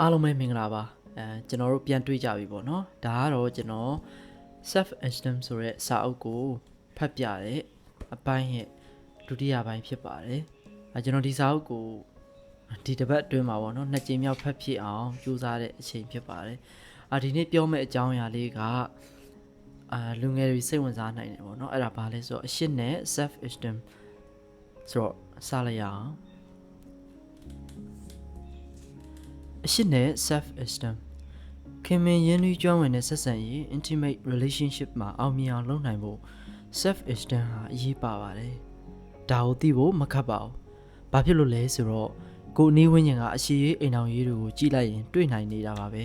အားလုံးပဲမင်္ဂလာပါကျွန်တော်တို့ပြန်တွေ့ကြပြီပေါ့နော်ဒါကတော့ကျွန်တော် self esteem ဆိုတဲ့စာအုပ်ကိုဖတ်ပြတဲ့အပိုင်းရဲ့ဒုတိယပိုင်းဖြစ်ပါတယ်ကျွန်တော်ဒီစာအုပ်ကိုဒီတစ်ပတ်အတွင်းမှာပေါ့နော်နှစ်ကြိမ်မြောက်ဖတ်ဖြစ်အောင်ကြိုးစားတဲ့အချိန်ဖြစ်ပါတယ်ဒီနေ့ပြောမယ့်အကြောင်းအရာလေးကလူငယ်တွေစိတ်ဝင်စားနိုင်တယ်ပေါ့နော်အဲ့ဒါဘာလဲဆိုတော့အရှင်းနဲ့ self esteem ဆိုတော့စလိုက်ရအောင်အရှင်းနဲ့ self esteem ခင်မင်ရင်းနှီးကျွမ်းဝင်တဲ့ဆက်ဆံရေး intimate relationship မှာအောင်မြင်အောင်လုပ်နိုင်ဖို့ self esteem ဟာအရေးပါပါတယ်ဒါကိုသိဖို့မခက်ပါဘူးဘာဖြစ်လို့လဲဆိုတော့ကိုယ်အနည်းဝန်းကျင်ကအရှိရေးအိမ်အောင်ရေးတွေကိုကြည့်လိုက်ရင်တွေ့နိုင်နေတာပါပဲ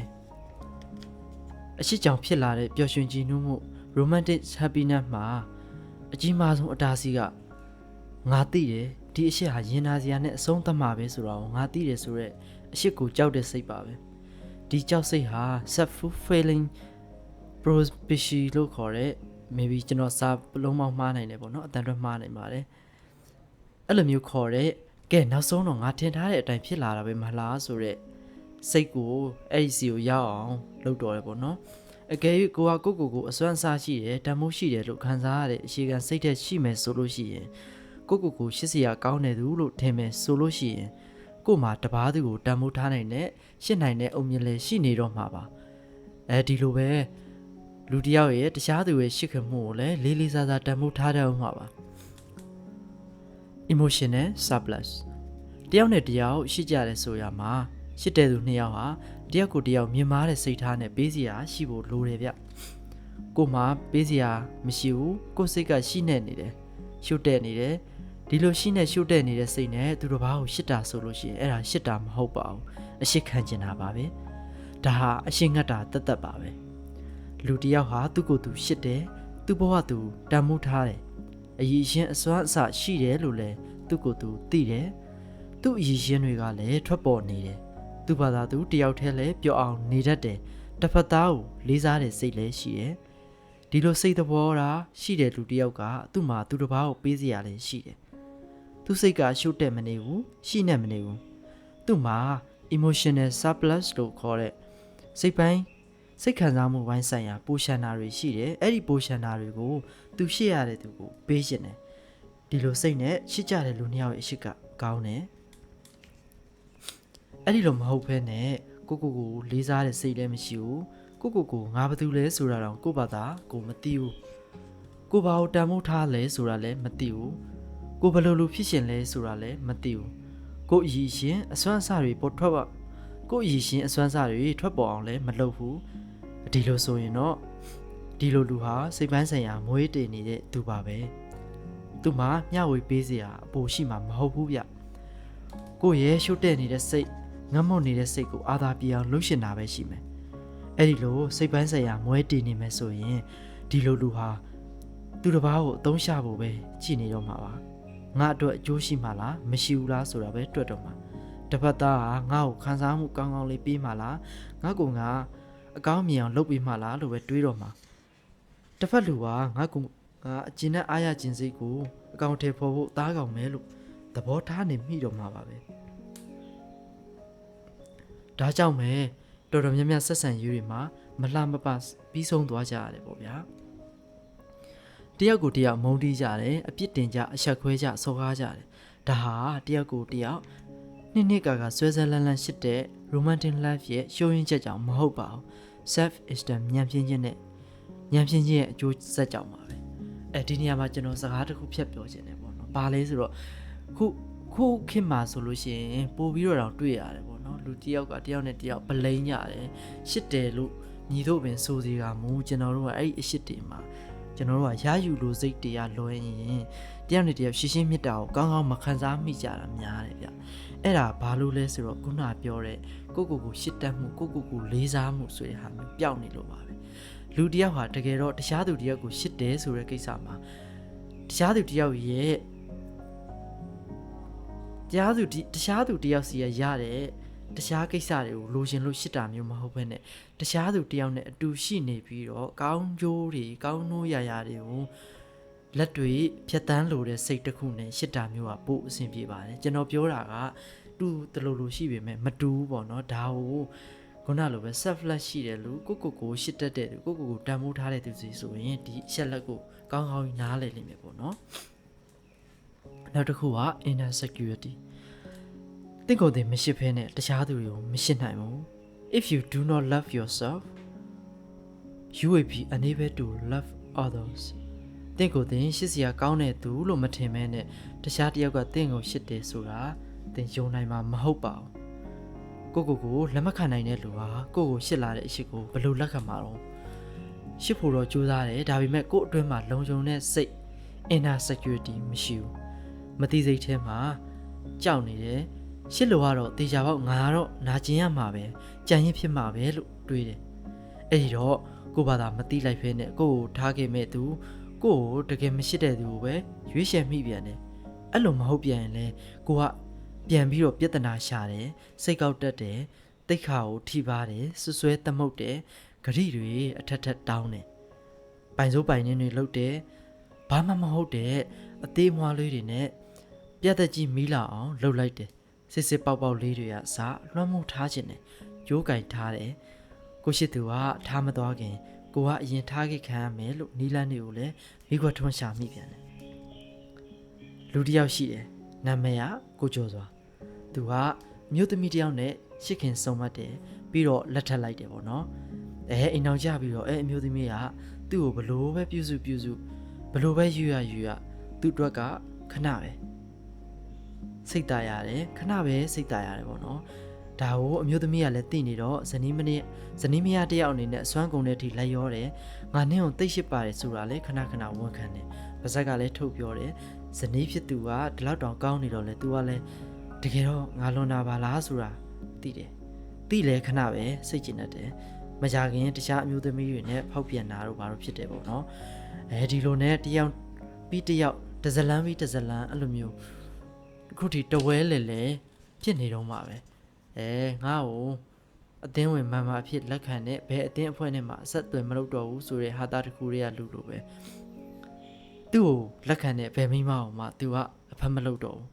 အရှိကြောင်ဖြစ်လာတဲ့ပျော်ရွှင်ကြည်နူးမှု romantic happiness မှာအကြီးမားဆုံးအတားဆီးကငါသိတယ်ဒီအရှိဟာရင်နာစရာနဲ့အဆုံးသတ်မှာပဲဆိုတော့ငါသိတယ်ဆိုတော့အရှိကိုကြောက်တဲ့စိတ်ပါပဲဒီကြောက်စိတ်ဟာ self fulfilling prophecy လို့ခေါ်တဲ့ maybe ကျွန်တော်စာလုံးပေါင်းမှားနိုင်တယ်ပေါ့နော်အတန်အတွက်မှားနိုင်ပါတယ်အဲ့လိုမျိုးခေါ်တဲ့ကဲနောက်ဆုံးတော့ငါထင်ထားတဲ့အတိုင်းဖြစ်လာတာပဲမလားဆိုတဲ့စိတ်ကိုအဲ့ဒီစီကိုရောက်အောင်လုပ်တော်တယ်ပေါ့နော်အကယ်၍ကိုကိုအစွမ်းအစားရှိတယ်တန်ဖိုးရှိတယ်လို့ခံစားရတဲ့အခြေခံစိတ်သက်ရှိမယ်ဆိုလို့ရှိရင်ကိုရှစ်စရာကောင်းတယ်သူလို့ထင်မယ်ဆိုလို့ရှိရင်ကို့မှာတပားသူကိုတန်ဖိုးထားနိုင်တဲ့ရှင်းနိုင်တဲ့အုံမြင့်လေးရှိနေတော့မှာပါဒီလိုပဲလူတစ်ယောက်ရဲ့တခြားသူရဲ့ရှစ်ခင်မှုကိုလည်းလေးလေးစားစားတန်ဖိုးထားတတ်အောင်မှာပါ emotional surplus တယောက်နဲ့တယောက်ရှိကြတယ်ဆိုရမှာရှိတဲ့သူနှစ်ယောက်ဟာတယောက်ကိုတယောက်မြင်မာတဲ့စိတ်ထားနဲ့ပေးစရာရှိဖို့လိုတယ်ဗျကို့မှာပေးစရာမရှိဘူးကို့စိတ်ကရှိနေတယ်ရှုပ်တဲ့နေတယ်ဒီလိုရှိနေရှုပ်တဲ့နေတဲ့စိတ်နဲ့သူတစ်ပါးကိုရှစ်တာဆိုလို့ရှိရင်အဲ့ဒါရှစ်တာမဟုတ်ပါဘူးအရှစ်ခံကျင်တာပါပဲဒါဟာအရှင်းငတ်တာတက်တက်ပါပဲလူတစ်ယောက်ဟာသူ့ကိုယ်သူရှစ်တယ်သူ့ဘဝသူတန်မိုးထားတယ်အရည်ရှင်အစွမ်းအစရှိတယ်လို့လည်းသူ့ကိုယ်သူသိတယ်သူ့အရည်ရှင်တွေကလည်းထွက်ပေါ်နေတယ်သူ့ဘာသာသူတယောက်တည်းလည်းပျော်အောင်နေတတ်တယ်တစ်ဖက်သားကိုလေးစားတဲ့စိတ်လည်းရှိတယ်ဒီလိုစိတ်သဘောထားရှိတဲ့လူတစ်ယောက်ကသူ့မှာသူတစ်ပါးကိုပေးစရာလည်းရှိတယ်သူစိတ်ကရှုပ်တဲ့မနေဘူးရှိနေမနေဘူးသူ့မှာ emotional surplus လို့ခေါ်တဲ့စိတ်ခံစားမှုပိုင်းဆိုင်ရာပိုရှန်နာတွေရှိတယ်အဲ့ဒီပိုရှန်နာတွေကိုသူရှေ့ရတဲ့သူကိုပေးရှင်တယ်ဒီလိုစိတ်နဲ့ရှစ်ကြတဲ့လူနှစ်ယောက်ရဲ့အရှိကကောင်းတယ်အဲ့ဒီလိုမဟုတ်ဘဲနဲ့ကိုလေးစားတဲ့စိတ်လည်းမရှိဘူးကိုငါဘာလို့လဲဆိုတာတော့ကိုဘာသာကိုမသိဘူးကိုဘာကိုတန်ဖိုးထားလဲဆိုတာလည်းမသိဘူးကိုဘယ်လိုလူဖြစ်ရှင်လဲဆိုတာလည်းမသိဘူးကိုအည်ရှင်အစွမ်းအစတွေပေါ်ထွက်ပါကိုအည်ရှင်အစွမ်းအစတွေထွက်ပေါ်အောင်လည်းမလုပ်ဘူးဒီလိုဆိုရင်တော့ဒီလိုလူဟာစိတ်ပိုင်းဆိုင်ရာမွေးတည်နေတဲ့သူပါပဲသူမှာမျှဝေပေးစရာအပိုရှိမှာမဟုတ်ဘူးဗျကိုရဲ့ရှုပ်တဲ့နေတဲ့စိတ်ငတ်မွတ်နေတဲ့စိတ်ကိုအာသာပြေအောင်လှုပ်ရှင်တာပဲရှိမယ်အဲ့ဒီလိုစိတ်ပိုင်းဆိုင်ရာမွဲတည်နေမယ်ဆိုရင်ဒီလိုလူဟာသူတစ်ပါးကိုအသုံးချဖို့ပဲကြည်နေတော့မှာပါငါအတွက်အကျိုးရှိမှလားမရှိဘူးလားဆိုတာပဲတွေ့တော့မှာတစ်ဖက်သားဟာငါ့ကိုခံစားမှုကောင်းကောင်းလေးပေးမှလားငါအကောင်းမြင်အောင်လုပ်ပေးမှလားလို့ပဲတွေးတော့မှာတစ်ဖက်လူကငါအကျဉ်းနဲ့အားရခြင်းစိတ်ကိုအကောင့်ထဲပေါ်ဖို့သားကောင်မဲလို့သဘောထားနေမိတော့မှာပါပဲဒါကြောင့်ပဲတော်တော်များများဆက်ဆံရေးတွေမှာမလှမပပြီးဆုံးသွားကြရတယ်ပေါ့ဗျာတယောက်ကိုတယောက်မုန်းတီးကြတယ်အပြစ်တင်ကြအဆက်ခွဲကြစော်ကားကြတယ်ဒါဟာတယောက်ကိုတယောက်နှစ်ကာဆွဲဆွဲလန်းလန်းရှိတဲ့ romantic life ရဲ့ရှုံးရင်းချက်ကြောင့်မဟုတ်ပါဘူး self esteem ဉာဏ်ဖြင်းခြင်းရဲ့အကျိုးဆက်ကြောင့်ပါပဲဒီနေရာမှာကျွန်တော်စကားတစ်ခုဖြတ်ပြောချင်တယ်ပေါ့နော်ဘာလဲဆိုတော့ခုခင်မှာဆိုလို့ရှိရင်ပို့ပြီးတော့တောင်တွေ့ရတယ်ပေါ့နော်လူတယောက်ကတယောက်နဲ့တယောက်ပလိန်ကြတယ်ရှစ်တယ်လို့ညီတို့ပင်ဆိုစီကမူကျွန်တော်တို့ကအဲ့ဒီအရှစ်တွေမှာကျွန်တော်တို့ကရယူလိုစိတ်တရားလွှဲရင်တယောက်နဲ့တယောက်ရှင်းရှင်းမြတ်တာကိုကောင်းကောင်းမခံစားမိကြတာများတယ်ဗျအဲ့ဒါဘာလို့လဲဆိုတော့ခုနပြောတဲ့ကိုရှစ်တတ်မှုကိုလေးစားမှုဆိုတဲ့ဟာမျိုးပျောက်နေလို့ပါပဲလူတယောက်ဟာတကယ်တော့တခြားသူတယောက်ကိုရှစ်တယ်ဆိုတဲ့ကိစ္စမှာတခြားသူတယောက်ရဲ့တခြားသူတယောက်စီရတဲ့တခြားကိစ္စတွေကိုလိုချင်လို့ရှစ်တာမျိုးမဟုတ်ဘဲနဲ့တခြားသူတယောက်နဲ့အတူရှိနေပြီးတော့ကောင်းကျိုးတွေကောင်းနိုးရာတွေကိုလက်တွေဖြတ်တန်းလိုတဲ့စိတ်တစ်ခုနဲ့ရှစ်တာမျိုးကပို့အဆင်ပြေပါတယ်ကျွန်တော်ပြောတာက တူတလူလူရှိပေမဲ့မတူဘူးပေါ့နော်ဒါကိုခုနလိုပဲ selfless ရှိတယ်လူကိုရှစ်တတ်တဲ့သူကိုတန်ဖိုးထားတဲ့သူစီဆိုရင်ဒီအချက်လက်ကိုကောင်းကောင်းနားလည်လိမ့်မယ်ပေါ့နော်နောက်တစ်ခုက inner security တင့်ကိုယ်တည်းမရှိဖဲနဲ့တခြားသူတွေကိုမရှိနိုင်ဘူး if you do not love yourself you will be unable to love others တင့်ကိုယ်တည်းရှစ်စရာကောင်းတဲ့သူလို့မထင်မဲနဲ့တခြားတစ်ယောက်ကတင့်ကိုရှစ်တယ်ဆိုတာတင်ယုံနိုင်မှာမဟုတ်ပါဘူးကိုလက်မခံနိုင်တဲ့လူဟာကိုရှစ်လာတဲ့အရှိကိုဘယ်လိုလက်ခံမှာတော့ရှစ်ဖို့တော့ကြိုးစားတယ်ဒါပေမဲ့ကိုအတွင်းမှာလုံခြုံတဲ့စိတ် inner security မရှိဘူးမသိစိတ်ထဲမှာကြောက်နေတယ်ရှစ်လိုကတော့တေချာပေါက်ငါကတော့နာကျင်ရမှာပဲကြံရင်ဖြစ်မှာပဲလို့တွေးတယ်အဲ့ဒီတော့ကိုဘာသာမသိလိုက်ဖဲနဲ့ကိုထားခဲ့မဲ့သူကိုတကယ်မရှိတဲ့သူကိုပဲရွေးချယ်မိပြန်တယ်အဲ့လိုမဟုတ်ပြန်ရင်လေကိုကပြန်ပြီးတော့ပြဿနာရှာတယ်စိတ်ကောက်တက်တယ်တိတ်ခါကိုထိပါတယ်ဆွဆွဲသမုတ်တယ်ဂရိတွေအထက်ထက်တောင်းတယ်ပိုင်စိုးပိုင်နေတွေလှုပ်တယ်ဘာမှမဟုတ်တဲ့အသေးမွှားလေးတွေနဲ့ပြတ်သက်ကြီးမီးလာအောင်လှုပ်လိုက်တယ်စစ်ပေါက်လေးတွေကစလွှမ်းမိုးထားခြင်းနဲ့ရိုးကင်ထားတယ်ကိုရှိသူကထားမသွားခင်ကိုကအရင်ထားခဲ့ခံရမယ်လို့နီလန်းတွေကိုလည်းမိခွက်ထွန်းရှာမိပြန်တယ်လူတစ်ယောက်ရှိတယ်နာမည်ကကိုကျော်စွာသူကမြို့သမီးတစ်ယောက်နဲ့ရှစ်ခင်ဆုံမှတ်တယ်ပြီးတော့လက်ထပ်လိုက်တယ်ပေါ့နော်အိမ်အောင်ကြပြီးတော့အမျိုးသမီးကသူ့ကိုဘလို့ပဲပြုစုဘလို့ပဲယူရသူ့အတွက်ကခဏပဲစိတ်ตายရတယ်ခဏပဲစိတ်ตายရတယ်ပေါ့နော်ဒါကိုအမျိုးသမီးကလည်းသိနေတော့ဇနီးမယားတယောက်အနေနဲ့အစွမ်းကုန်တဲ့အထိလိုက်ရောတယ်ငါနင်းကိုသိရှိပါတယ်ဆိုတာလေခဏဝန်ခံတယ်ပါဇက်ကလည်းထုတ်ပြောတယ်ဇနီးဖြစ်သူကဒီလောက်တောင်ကောင်းနေတော့လေသူကလည်းတကယ်တော့ငါလွန်တာပါလားဆိုတာသိတယ်သိလဲခဏပဲစိတ်ကျဉ်တတ်တယ်မကြခင်တခြားအမျိုးသမီးတွေနဲ့ဖောက်ပြန်တာတို့ဘာလို့ဖြစ်တယ်ပေါ့နော်ဒီလိုနဲ့တယောက်ပြီးတယောက်တဇလန်းပြီးတဇလန်းအဲ့လိုမျိုးခုထိတဝဲလေဖြစ်နေတော့မှာပဲငါ့ကိုအသင်းဝင်မှန်အဖြစ်လက်ခံတဲ့ဘယ်အသင်းအဖွဲ့နဲ့မှအဆက်အသွယ်မလုပ်တော့ဘူးဆိုတဲ့ဟာတာတစ်ခုတွေကလူလိုပဲသူ့ကိုလက်ခံတဲ့ဘယ်မိမအောင်မှသူကအဖက်မလုပ်တော့ဘူး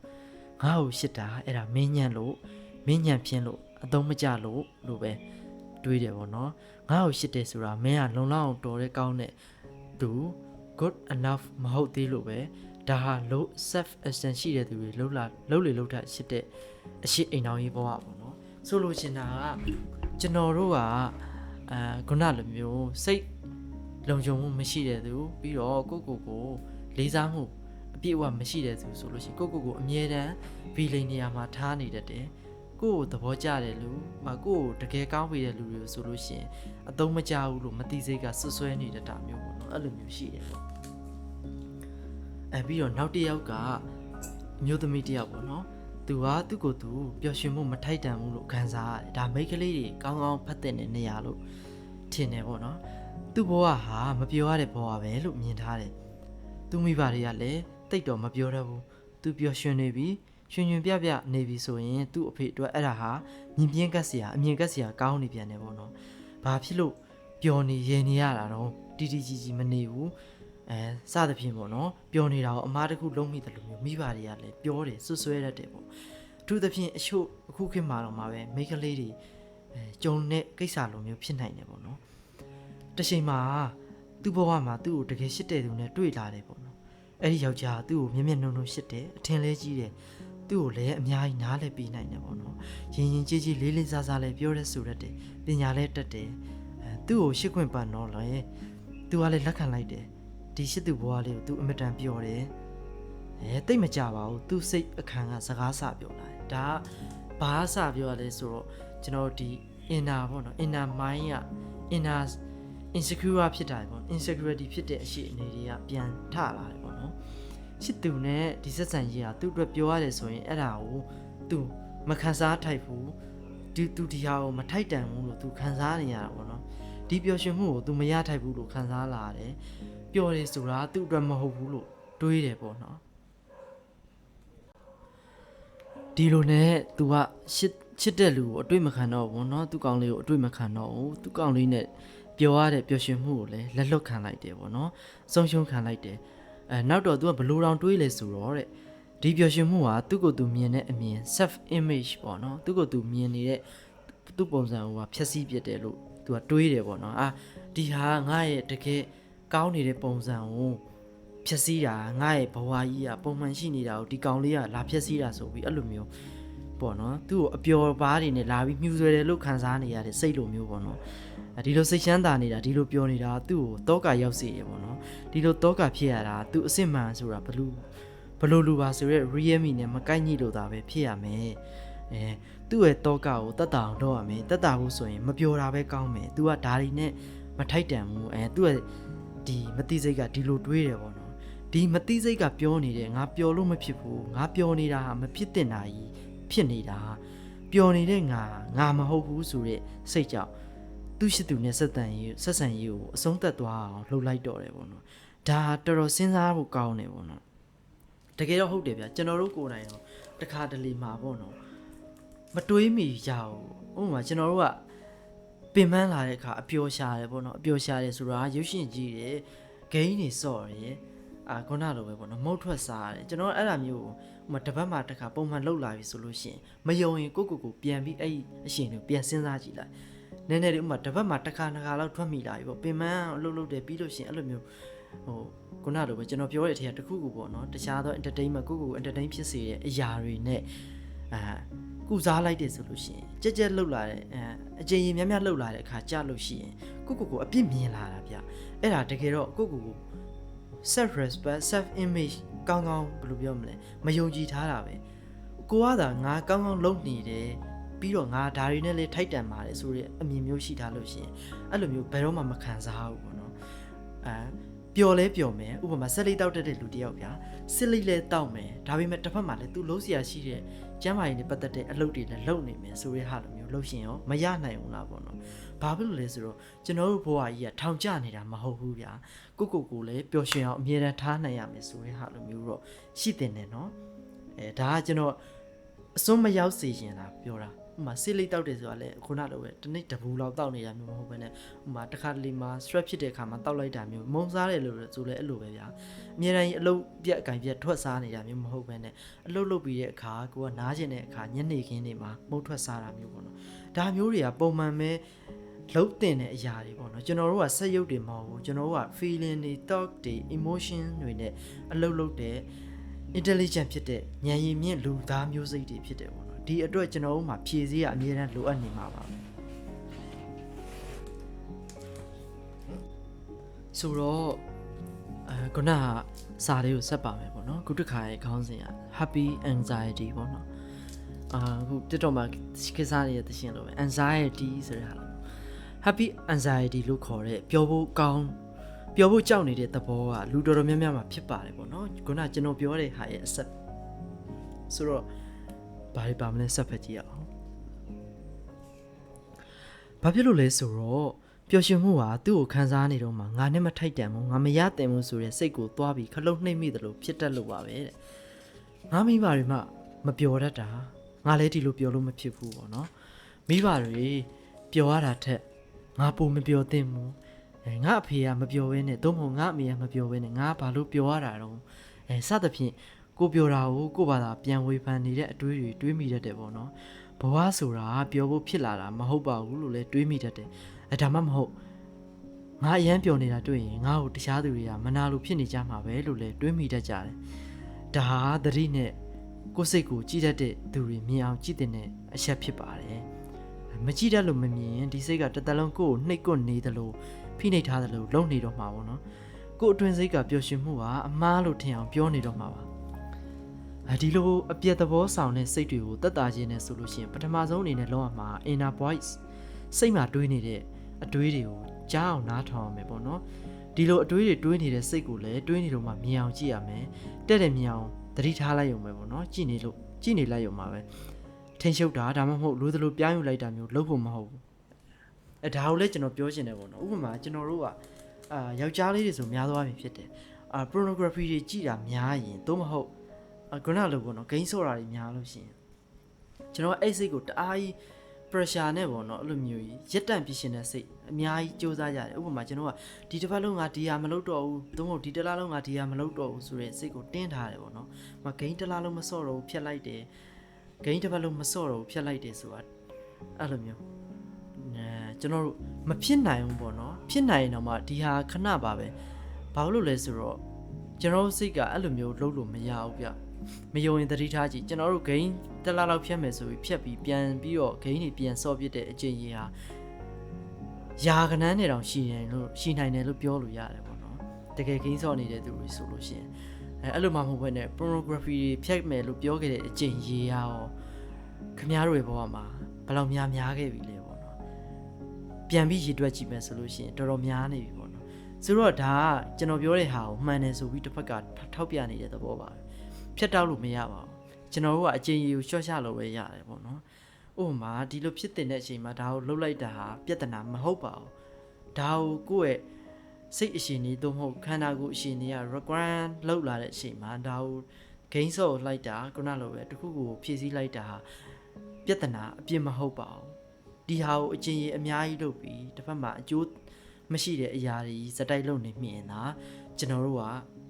ငါ့ကိုရှစ်တာအဲ့ဒါမင်းညံ့ဖြင်းလို့အသုံးမကျလို့ပဲတွေးတယ်ပေါ့နော်ငါ့ကိုရှစ်တယ်ဆိုတာမင်းကလုံလောက်အောင်တော်တဲ့ကောင်းတဲ့သူ good enough မဟုတ်သေးလို့ပဲဒါဟာ low self esteem ရှိတဲ့သူတွေလှုပ်ထရှစ်တဲ့အရှိအိမ်တော်ကြီးဘဝပေါ့နော်ဆိုလိုချင်တာကကျွန်တော်တို့ကခုနလိုမျိုးစိတ်လုံခြုံမှုမရှိတဲ့သူပြီးတော့ကိုလေးစားမှုအပြည့်အဝမရှိတဲ့သူဆိုလို့ရှိရင်ကိုအမြဲတမ်းဗီလိန်နေရာမှာထားနေတတ်တယ်ကိုသဘောကျတယ်လူကိုတကယ်ကောင်းပေးတဲ့လူတွေဆိုလို့ရှိရင်အသုံးမကျဘူးလို့မသိစိတ်ကဆွဆွဲနေတတ်တာမျိုးပေါ့နော်အဲ့လိုမျိုးရှိတယ်ပေါ့ပြီးတော့နောက်တစ်ယောက်ကမျိုးသမီးတစ်ယောက်ပေါ့နော်သူကသူ့ကိုယ်သူပျော်ရွှင်မှုမထိုက်တန်ဘူးလို့ခံစားရတယ်ဒါမိတ်ကလေးတွေကောင်းဖတ်တဲ့နေရာလို့ထင်တယ်ပေါ့နော်သူ့ဘဝဟာမပြောရတဲ့ဘဝပဲလို့မြင်ထားတယ်သူမိဘတွေကလည်းတိတ်တော့မပြောတတ်ဘူးသူပျော်ရွှင်နေပြီရွှင်ပြနေပြီဆိုရင်သူ့အဖေအတွက်အဲ့ဒါဟာမြင်ပြင်းကက်စရာအမြင်ကက်စရာကောင်းနေပြန်တယ်ပေါ့နော်ဘာဖြစ်လို့ပျော်နေရနေရတာတော့တီကြီးမနေဘူးစသဖြင့်ပေါ့နော်ပျော်နေတာကိုအမားတစ်ခုလုံးမိတယ်လို့မျိုးမိဘတွေကလည်းပြောတယ်ဆွဲတတ်တယ်ပေါ့အထူးသဖြင့်အခုခေတ်မှာတော့မှာပဲမိန်းကလေးတွေကြုံတဲ့ကိစ္စလိုမျိုးဖြစ်နိုင်တယ်ပေါ့နော်တချိန်မှာသူ့ဘဝမှာသူ့ကိုတကယ်ရှစ်တဲ့သူနဲ့တွေ့လာတယ်ပေါ့နော်အဲ့ဒီယောက်ျားသူ့ကိုမျက်နှုံရှစ်တယ်အထင်လဲကြီးတယ်သူ့ကိုလည်းအများကြီးနားလဲပေးနိုင်တယ်ပေါ့နော်ရင်ကြီးလေးစားစားလဲပြောရဲဆိုတတ်တယ်ပညာလဲတတ်တယ်သူ့ကိုရှစ်ခွင့်ပန်တော့လေသူကလည်းလက်ခံလိုက်တယ်ဒီရှစ်သူဘဝလေးကိုသူအမတန်ပြောတယ်တိတ်မကြပါဘူးသူစိတ်အခန်းကစကားစပြောလာတယ်ဒါဘာစပြောရလဲဆိုတော့ကျွန်တော်ဒီ inner ပေါ့နော် inner mind က inner insecure ဖြစ်တာပေါ့ insecurity ဖြစ်တဲ့အရှိအနေတွေကပြန်ထလာတယ်ပေါ့နော်ရှစ်သူနဲ့ဒီဆက်ဆံရေးကသူ့အတွက်ပြောရတယ်ဆိုရင်အဲ့ဒါကိုသူမခံစားထိုက်ဘူးသူဒီဟာကိုမထိုက်တန်ဘူးလို့သူခံစားနေရတာပေါ့နော်ဒီပျော်ရွှင်မှုကိုသူမရထိုက်ဘူးလို့ခံစားလာတယ်ပျော်တယ်ဆိုတာသူ့အတွက်မဟုတ်ဘူးလို့တွေးတယ်ပေါ့နော်ဒီလိုနဲ့သူကချစ်တဲ့လူကိုအတွေ့မခံတော့ဘူးเนาะသူ့ကောင်လေးကိုအတွေ့မခံတော့ဘူးသူ့ကောင်လေးနဲ့ပျော်ရတဲ့ပျော်ရွှင်မှုကိုလည်းလက်လွတ်ခံလိုက်တယ်ပေါ့နော်ဆုံးရှုံးခံလိုက်တယ်နောက်တော့သူကဘလို့တောင်တွေးလဲဆိုတော့တဲ့ ဒီပျော်ရွှင်မှုဟာသူ့ကိုယ်သူမြင်တဲ့အမြင် self image ပေါ့နော်သူ့ကိုယ်သူမြင်နေတဲ့သူ့ပုံစံဟိုကဖြည့်ဆည်းပြတယ်လို့သူကတွေးတယ်ပေါ့နော်ဒီဟာငါရဲ့တကယ်ကောင်းနေတဲ့ပုံစံကိုဖြည့်ဆည်းတာငါရဲ့ဘဝကြီးကပုံမှန်ရှိနေတာကိုဒီကောင်လေးကလာဖြည့်ဆည်းတာဆိုပြီးအဲ့လိုမျိုးပေါ့နော်သူ့ကိုအပျော်ပါးတွေနဲ့လာပြီးမြူဆွဲတယ်လို့ခံစားနေရတဲ့စိတ်လိုမျိုးပေါ့နော်ဒီလိုစိတ်ချမ်းသာနေတာဒီလိုပျော်နေတာသူ့ကိုတောကရောက်စေတယ်ပေါ့နော်ဒီလိုတောကဖြစ်ရတာသူအစစ်မှန်ဆိုတာဘလို့လူပါဆိုရဲ real me နဲ့မကိုက်ညှိလို့တာပဲဖြစ်ရမယ်သူ့ရဲ့တောကကိုတတ်တာအောင်လုပ်ရမယ်တတ်တာဖို့ဆိုရင်မပျော်တာပဲကောင်းမယ်သူကဓာရီနဲ့မထိုက်တန်ဘူးသူ့ရဲ့ဒီမတိစိတ်ကဒီလိုတွေးတယ်ပေါ့နော်ဒီမတိစိတ်ကပြောနေတယ်ငါပျော်လို့မဖြစ်ဘူးငါပျော်နေတာဟာမဖြစ်တင်တာကြီးဖြစ်နေတာပျော်နေတဲ့ငါမဟုတ်ဘူးဆိုတဲ့စိတ်ကြောင့်သူ့ရှိသူနဲ့ဆက်ဆံရေးကိုအဆုံးသတ်သွားအောင်လှုပ်လိုက်တော့တယ်ပေါ့နော်ဒါတော်တော်စဉ်းစားဖို့ကောင်းတယ်ပေါ့နော်တကယ်တော့ဟုတ်တယ်ဗျကျွန်တော်တို့ကိုယ်တိုင်ရောတခါတလေမှာပေါ့နော်မတွေးမိကြဘူးဥပမာကျွန်တော်တို့ကပင်ပန်းလာတဲ့အခါအပျော်ရှာတယ်ပေါ့နော်အပျော်ရှာတယ်ဆိုတာရုပ်ရှင်ကြည့်တယ်ဂိမ်းတွေစော့တယ်ခုနလိုပဲပေါ့နော်မုတ်ထွက်စားတယ်ကျွန်တော်အဲ့ဒါမျိုးဥပမာတစ်ပတ်မှတစ်ခါပုံမှန်လှုပ်လာပြီဆိုလို့ရှိရင်မယုံရင်ကိုပြန်ပြီးအဲ့အရှင်ကိုပြန်စဉ်းစားကြည့်လိုက်နည်းနည်းလေးဥပမာတစ်ပတ်မှတစ်ခါလောက်ထွက်မိလာပြီပေါ့ပင်ပန်းလှုပ်တယ်ပြီးလို့ရှိရင်အဲ့လိုမျိုးခုနလိုပဲကျွန်တော်ပြောတဲ့အထက်တစ်ခုခုပေါ့နော်တခြားသော entertainment ကို entertain ဖြစ်စေတဲ့အရာတွေနဲ့ကုစားလိုက်တယ်ဆိုလို့ရှိရင်ကြက်လှုပ်လာတဲ့အကျဉ်းကြီးများလှုပ်လာတဲ့အခါကြာလို့ရှိရင်ကိုအပြစ်မြင်လာတာဗျအဲ့ဒါတကယ်တော့ကို self respect self image ကောင်းဘယ်လိုပြောမလဲမယုံကြည်ထားတာပဲကိုကသာငါကောင်းလုပ်နေတယ်ပြီးတော့ငါဒါတွေနဲ့လည်းထိုက်တန်ပါတယ်ဆိုတဲ့အမြင်မျိုးရှိထားလို့ရှိရင်အဲ့လိုမျိုးဘယ်တော့မှမခံစားဘူးပေါ့နော်ပျော်လဲပျော်မယ်ဥပမာဆက်လေးတောက်တဲ့လူတယောက်ဗျာစစ်လေးလဲတောက်မယ်ဒါပေမဲ့တစ်ဖက်မှာလည်းသူလုံးစရာရှိတဲ့ကျမ်းမာရေးနဲ့ပတ်သက်တဲ့အလုပ်တွေလည်းလုပ်နေမယ်ဆိုတဲ့ဟာလိုမျိုးလုပ်ရှင်ရောမရနိုင်ဘူးလားပေါ့နော်ဘာဖြစ်လို့လဲဆိုတော့ကျွန်တော်တို့ဘဝကြီးကထောင်ကျနေတာမဟုတ်ဘူးဗျာကိုလည်းပျော်ရွှင်အောင်အမြဲတမ်းထားနိုင်ရမယ်ဆိုတဲ့ဟာလိုမျိုးတော့ရှိတင်တယ်နော်ဒါကကျွန်တော်အစွန်းမရောက်စေရင်လားပြောတာဥမာစစ်လေးတောက်တယ်ဆိုတာလည်းခုနလိုပဲတစ်နေ့တပူလောက်တောက်နေတာမျိုးမဟုတ်ဘဲနဲ့ဥမာတစ်ခါတလေမှာ stress ဖြစ်တဲ့အခါမှာတောက်လိုက်တာမျိုးမုံစားတယ်လို့ဆိုလဲအဲ့လိုပဲဗျာအမြဲတမ်းအလုပ်ပြက်အကင်ပြက်ထွက်စားနေတာမျိုးမဟုတ်ဘဲနဲ့အလုပ်လုပ်ပြီးတဲ့အခါကိုကနားကျင်တဲ့အခါညနေခင်းတွေမှာမုံထွက်စားတာမျိုးပေါ့နော်ဒါမျိုးတွေကပုံမှန်ပဲလှုပ်တင်တဲ့အရာတွေပေါ့နော်ကျွန်တော်တို့ကစက်ရုပ်တွေမဟုတ်ဘူးကျွန်တော်တို့က feeling တွေ thought တွေ emotion တွေနဲ့အလုပ်တဲ့ intelligent ဖြစ်တဲ့ဉာဏ်ရည်မြင့်လူသားမျိုးစိတ်တွေဖြစ်တယ်ပေါ့နော်ဒီအတွက်ကျွန်တော်တို့မှာဖြည့်စည်းရအမြဲတမ်းလိုအပ်နေမှာပါဆိုတော့ခုနကစာလေးကိုဆက်ပါမယ်ပေါ့နော်ခုတစ်ခါရဲ့ခေါင်းစဉ်က happy anxiety ပေါ့နော်အခုတက်တော့မှခေတ်စားနေတဲ့သရှင်လိုပဲ anxiety ဆိုတဲ့ဟာ happy anxiety လို့ခေါ်တဲ့ပျော်ဖို့ကြောက်နေတဲ့သဘောကလူတော်တော်များများမှာဖြစ်ပါတယ်ပေါ့နော်ခုနကျွန်တော်ပြောတဲ့ဟာရဲ့အဆက်ဆိုတော့ဘာတွေပါမလဲဆက်ဖက်ကြည့်အောင်ဘာဖြစ်လို့လဲဆိုတော့ပျော်ရွှင်မှုဟာသူ့ကိုခံစားနေတော့မှငါနဲ့မထိုက်တန်ဘူးငါမရတင်ဘူးဆိုတဲ့စိတ်ကိုသွားပြီးခလုတ်နှိမ့်မိတယ်လို့ဖြစ်တတ်လို့ပါပဲတဲ့ငါမိဘတွေမှမပျော်တတ်တာငါလည်းဒီလိုပျော်လို့မဖြစ်ဘူးပေါ့နော်မိဘတွေပျော်ရတာထက်ငါပိုမပျော်သင့်ဘူးငါအဖေကမပျော်ဘဲနဲ့သို့မဟုတ်ငါအမေကမပျော်ဘဲနဲ့ငါဘာလို့ပျော်ရတာတော့စသဖြင့်ကိုပျော်တာကိုကိုဘာသာပြန်ဝေဖန်နေတဲ့အတွေးတွေတွေးမိတတ်တယ်ပေါ့နော်ဘဝဆိုတာပျော်ဖို့ဖြစ်လာတာမဟုတ်ပါဘူးလို့လည်းတွေးမိတတ်တယ်ဒါမှမဟုတ်ငါအရန်ပျော်နေတာတွေ့ရင်ငါ့ကိုတခြားသူတွေကမနာလို့ဖြစ်နေကြမှာပဲလို့လည်းတွေးမိတတ်ကြတယ်ဒါဟာသတိနဲ့ကိုယ်စိတ်ကိုကြည့်တတ်တဲ့သူတွေမြင်အောင်ကြည့်တဲ့အချက်ဖြစ်ပါတယ်မကြည့်တတ်လို့မမြင်ရင်ဒီစိတ်ကတစ်သက်လုံးကိုယ်ကိုနှိပ်ကွနေသလိုဖိနှိပ်ထားသလိုလုံနေတော့မှာပေါ့နော်ကိုယ်အတွင်းစိတ်ကပျော်ရွှင်မှုဟာအမားလို့ထင်အောင်ပြောနေတော့မှာပါဒီလိုအပြည့်သဘောဆောင်တဲ့စိတ်တွေကိုတက်တာခြင်းနဲ့ဆိုလို့ရှိရင်ပထမဆုံးအနေနဲ့လုံးဝမှာ inner voice စိတ်မှာတွေးနေတဲ့အတွေးတွေကိုကြားအောင်နားထောင်ရမယ်ပေါ့နော်ဒီလိုအတွေးတွေတွေးနေတဲ့စိတ်ကိုလည်းတွေးနေတော့မှမြင်အောင်ကြည့်ရမယ်တဲ့မြင်အောင်သတိထားလိုက်ရုံပဲပေါ့နော်ကြည့်နေလိုက်ရုံပါပဲထင်ရှုပ်တာဒါမှမဟုတ်လူသလိုပြောင်းယူလိုက်တာမျိုးလုပ်ဖို့မဟုတ်ဘူးဒါကိုလည်းကျွန်တော်ပြောချင်တယ်ပေါ့နော်ဥပမာကျွန်တော်တို့ကယောက်ျားလေးတွေဆိုများသွားပြီဖြစ်တယ်pornography တွေကြည့်တာများရင်သို့မဟုတ်ခုနလိုပေါ့နော်ဂိမ်းဆော့တာတွေများလို့ရှိရင်ကျွန်တော်အဲ့စိတ်ကိုတအားကြီး pressure နဲ့ပေါ့နော်အဲ့လိုမျိုးကြီးရက်တန့်ပြရှင်တဲ့စိတ်အများကြီးစူးစမ်းကြတယ်ဥပမာကျွန်တော်ကဒီတစ်ပတ်လုံးငါဒီဟာမလုပ်တော့ဘူးသို့မဟုတ်ဒီတစ်လားလုံးငါဒီဟာမလုပ်တော့ဘူးဆိုတဲ့စိတ်ကိုတင်းထားတယ်ပေါ့နော်မဂိမ်းတစ်လားလုံးမစော့တော့ဘူးဖြတ်လိုက်တယ်ဂိမ်းတစ်ပတ်လုံးမစော့တော့ဘူးဖြတ်လိုက်တယ်ဆိုတာအဲ့လိုမျိုးကျွန်တော်တို့မဖြစ်နိုင်ဘူးပေါ့နော်ဖြစ်နိုင်ရင်တော့မှဒီဟာခဏပါပဲဘာလို့လဲဆိုတော့ကျွန်တော်စိတ်ကအဲ့လိုမျိုးလုပ်လို့မရဘူးဗျမယုံရင်သတိထားကြည့်ကျွန်တော်တို့ဂိမ်းတစ်လားလောက်ဖြတ်မယ်ဆိုပြီးဖြတ်ပြီးပြန်ပြီးတော့ဂိမ်းတွေပြန်စော့ပြတဲ့အကျင့်ကြီးဟာယာကနန်းနဲ့တောင်ရှိနိုင်တယ်လို့ပြောလို့ရတယ်ပေါ့နော်တကယ်ဂိမ်းစော့နေတဲ့သူတွေဆိုလို့ရှိရင်အဲ့လိုမှမဟုတ်ဘဲနဲ့ pornography တွေဖြတ်မယ်လို့ပြောခဲ့တဲ့အကျင့်ကြီးရောခင်ဗျားတို့ရဲ့ဘဝမှာဘယ်လောက်များခဲ့ပြီလဲပေါ့နော်ပြန်ပြီးရည်တွက်ကြည့်မယ်ဆိုလို့ရှိရင်တော်တော်များနေပြီပေါ့နော်ဆိုတော့ဒါကကျွန်တော်ပြောတဲ့ဟာကိုမှန်တယ်ဆိုပြီးတစ်ဖက်ကထောက်ပြနေတဲ့သဘောပါပဲဖြတ်တောက်လို့မရပါဘူးကျွန်တော်တို့ကအကျဉ်းကြီးကိုရှော့ချလို့ပဲရတယ်ပေါ့နော်ဥပမာဒီလိုဖြစ်တဲ့အချိန်မှာဒါကိုလှုပ်လိုက်တာဟာပြဿနာမဟုတ်ပါဘူးဒါကိုကိုယ့်ရဲ့စိတ်အရှင်ကြီးသို့မဟုတ်ခန္ဓာကိုယ်အရှင်ကြီးက require လောက်လာတဲ့အချိန်မှာဒါကိုဂိမ်းစော့လိုက်တာခုနလိုပဲတခုကိုဖြည့်ဆည်းလိုက်တာဟာပြဿနာအပြစ်မဟုတ်ပါဘူးဒီဟာကိုအကျဉ်းကြီးအများကြီးလုပ်ပြီးတစ်ဖက်မှာအကျိုးမရှိတဲ့အရာတွေစတိုက်လုပ်နေမြင်တာကျွန်တော်တို့က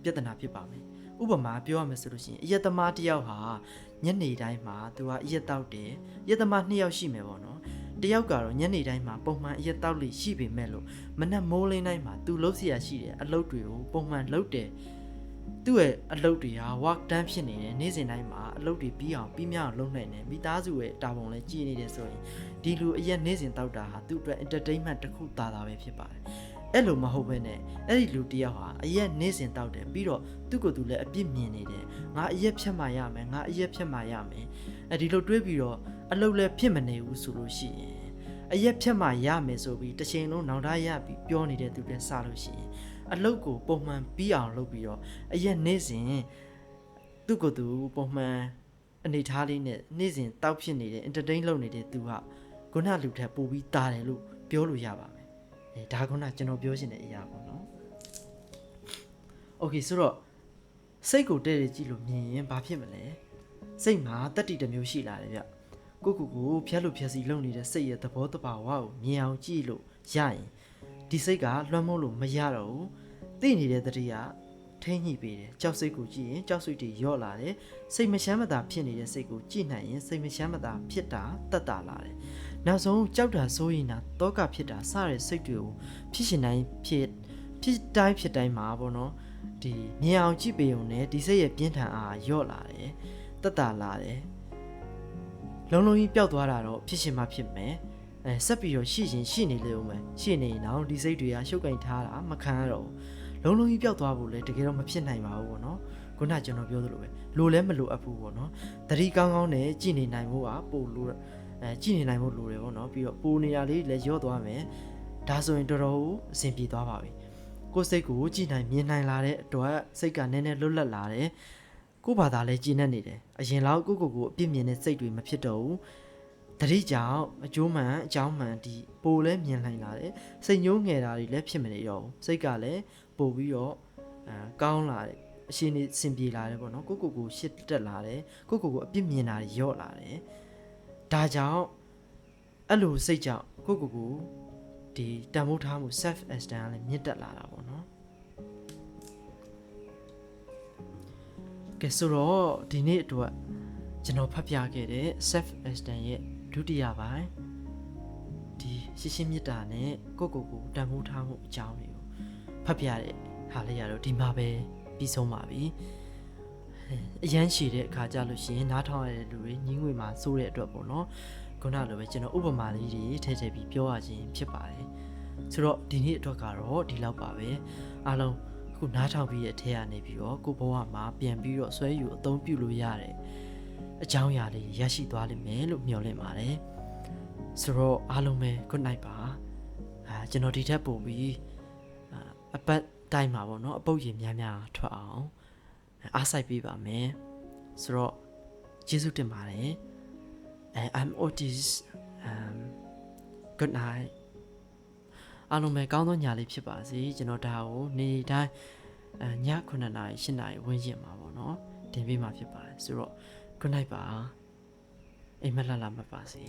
ပြဿနာဖြစ်ပါမယ်ဥပမာပြောရမယ်ဆိုလို့ရှိရင်အယက်သမားတစ်ယောက်ဟာညနေတိုင်းမှာသူကအယက်တောက်တယ်အယက်သမား2ယောက်ရှိမယ်ပေါ့နော်တယောက်ကတော့ညနေတိုင်းမှာပုံမှန်အယက်တောက်လို့ရှိပေမဲ့လို့မနက်မိုးလင်းတိုင်းမှာသူလှုပ်เสียရှိတယ်အလုပ်တွေကိုပုံမှန်လုပ်တယ်သူ့ရဲ့အလုပ်တွေဟာ work done ဖြစ်နေတယ်နေ့စဉ်တိုင်းမှာအလုပ်တွေပြီးမြောက်အောင်လုပ်နိုင်တယ်မိသားစုရဲ့တာဝန်လည်းကြည်နေတယ်ဆိုရင်ဒီလူအယက်နေ့စဉ်တောက်တာဟာသူ့အတွက် entertainment တစ်ခုသာပဲဖြစ်ပါတယ်အဲ့လိုမဟုတ်ဘဲနဲ့အဲ့ဒီလူတယောက်ဟာအရက်နေ့စဉ်တောက်တယ်ပြီးတော့သူ့ကိုယ်သူလည်းအပြစ်မြင်နေတယ်ငါအရက်ဖြတ်မှရမယ်ငါအရက်ဖြတ်မှရမယ်ဒီလိုတွေးပြီးတော့အလုပ်လည်းဖြစ်မနေဘူးဆိုလို့ရှိရင်အရက်ဖြတ်မှရမယ်ဆိုပြီးတစ်ချိန်လုံးနောင်တရပြီးပြောနေတဲ့သူလည်းစလို့ရှိရင်အလုပ်ကိုပုံမှန်ပြီးအောင်လုပ်ပြီးတော့အရက်နေ့စဉ်သူ့ကိုယ်သူပုံမှန်အနေထားလေးနဲ့နေ့စဉ်တောက်ဖြစ်နေတဲ့ entertain လုပ်နေတဲ့သူကခုနလူထက်ပိုပြီးတာတယ်လို့ပြောလို့ရပါမယ်ဒါကကျွန်တော်ပြောချင်တဲ့အရာပေါ့နော်။ Okay ဆိုတော့စိတ်ကိုတဲ့ကြည့်လို့မြင်ရင်ဘာဖြစ်မလဲ။စိတ်မှာတတ္တိတစ်မျိုးရှိလာတယ်ဗျ။ကိုဖြတ်လို့ဖြတ်စီလုပ်နေတဲ့စိတ်ရဲ့သဘောတဘာဝကိုမြင်အောင်ကြည့်လို့ရရင်ဒီစိတ်ကလွှမ်းမိုးလို့မရတော့ဘူး။သိနေတဲ့တတိယထိမ့်ညှိပေးတယ်။ကြောက်စိတ်ကိုကြည့်ရင်ကြောက်စိတ်တွေယော့လာတယ်။စိတ်မချမ်းမသာဖြစ်နေတဲ့စိတ်ကိုကြည့်နိုင်ရင်စိတ်မချမ်းမသာဖြစ်တာတက်တာလာတယ်။နောက်ဆုံးကြောက်တာစိုးရင်တာတောကဖြစ်တာစတဲ့စိတ်တွေကိုဖြစ်ရှင်တိုင်းဖြစ်တိုင်းမှာပေါ့နော်ဒီမြင်အောင်ကြည့်ပေုံနဲ့ဒီစိတ်ရဲ့ပြင်းထန်အားယော့လာတယ်တက်တာလာတယ်လုံးလုံးကြီးပျောက်သွားတာတော့ဖြစ်ရှင်မှဖြစ်မယ်ဆက်ပြီးတော့ရှိနေလေဦးမယ်ရှိနေရင်တော့ဒီစိတ်တွေကရှုပ်ကင်ထားတာမခံရတော့လုံးလုံးကြီးပျောက်သွားဖို့လဲတကယ်တော့မဖြစ်နိုင်ပါဘူးပေါ့နော်ခုနကျွန်တော်ပြောသလိုပဲလိုလဲမလိုအပ်ဘူးပေါ့နော်တတိကောင်းကောင်းနဲ့ကြည်နေနိုင်ဖို့ကပို့လို့ကြည်နေနိုင်ဖို့လိုတယ်ပေါ့နော်ပြီးတော့ပိုနေတာလေးလည်းရော့သွားမယ်ဒါဆိုရင်တော်တော်အဆင်ပြေသွားပါပြီကိုယ်စိတ်ကိုကြည်နိုင်မြင်နိုင်လာတဲ့အတွက်စိတ်ကနည်းနည်းလွတ်လပ်လာတယ်ကိုယ့်ဘာသာလည်းကြည်နေနေတယ်အရင်လောက်ကိုယ့်ကိုယ်အပြစ်မြင်တဲ့စိတ်တွေမဖြစ်တော့ဘူးတတိကြောင့်အကျိုးမှန်အကြောင်းမှန်ဒီပိုလည်းမြင်နိုင်လာတယ်စိတ်ညှိုးငယ်တာတွေလည်းဖြစ်မနေတော့ဘူးစိတ်ကလည်းပို့ပြီးတော့ကောင်းလာတယ်အရှင်နေစင်ပြေလာတယ်ပေါ့နော်ကိုယ့်ကိုယ်ရှစ်တက်လာတယ်ကိုယ့်ကိုယ်အပြစ်မြင်တာတွေရော့လာတယ်ဒါကြောင့်အဲ့လိုစိတ်ကြောင့်ကိုယ့်ကိုယ်ဒီတန်ဖိုးထားမှု self esteem လည်းမြင့်တက်လာတာပေါ့နော်ကဲဆိုတော့ဒီနေ့အတွက်ကျွန်တော်ဖတ်ပြခဲ့တဲ့ self esteem ရဲ့ဒုတိယပိုင်းဒီရှင်းမေတ္တာနဲ့ကိုယ့်ကိုယ်တန်ဖိုးထားမှုအကြောင်းတွေကိုဖတ်ပြတဲ့ဟာလေးရတော့ဒီမှာပဲပြီးဆုံးပါပြီအရန်ရှည်တဲ့အခါကြလို့ရှိရင်နားထောင်ရတဲ့လူတွေညင်းငွေမှာစိုးတဲ့အတွက်ပေါ့နော်ခုနလိုပဲကျွန်တော်ဥပမာလေးတွေထည့်ပြီးပြောရခြင်းဖြစ်ပါတယ်ဆိုတော့ဒီနေ့အတွက်ကတော့ဒီလောက်ပါပဲအားလုံးခုနားထောင်ပြီးတဲ့အထက်ကနေပြီးတော့ကိုဘဝမှာပြန်ပြီးတော့ဆွဲယူအသုံးပြုလို့ရတဲ့အကြောင်းအရာလေးရရှိသွားလိမ့်မယ်လို့မျှော်လင့်ပါတယ်ဆိုတော့အားလုံးပဲ good night ပါကျွန်တော်ဒီထက်ပိုပြီးအပတ်တိုင်းမှာပေါ့နော်အပုတ်ရည်များထွက်အောင်အားစိုက်ပေးပါမယ်ဆိုတော့ကျေးဇူးတင်ပါတယ် I'm Otis good night အားလုံးပဲကောင်းသောညလေးဖြစ်ပါစေကျွန်တော်ဒါကိုနေ့တိုင်းည9:00 10:00ဝန်းကျင်မှာပေါ့နော်တင်ပေးမှာဖြစ်ပါတယ်ဆိုတော့ good night ပါအိမ်မက်လာမှတ်ပါစေ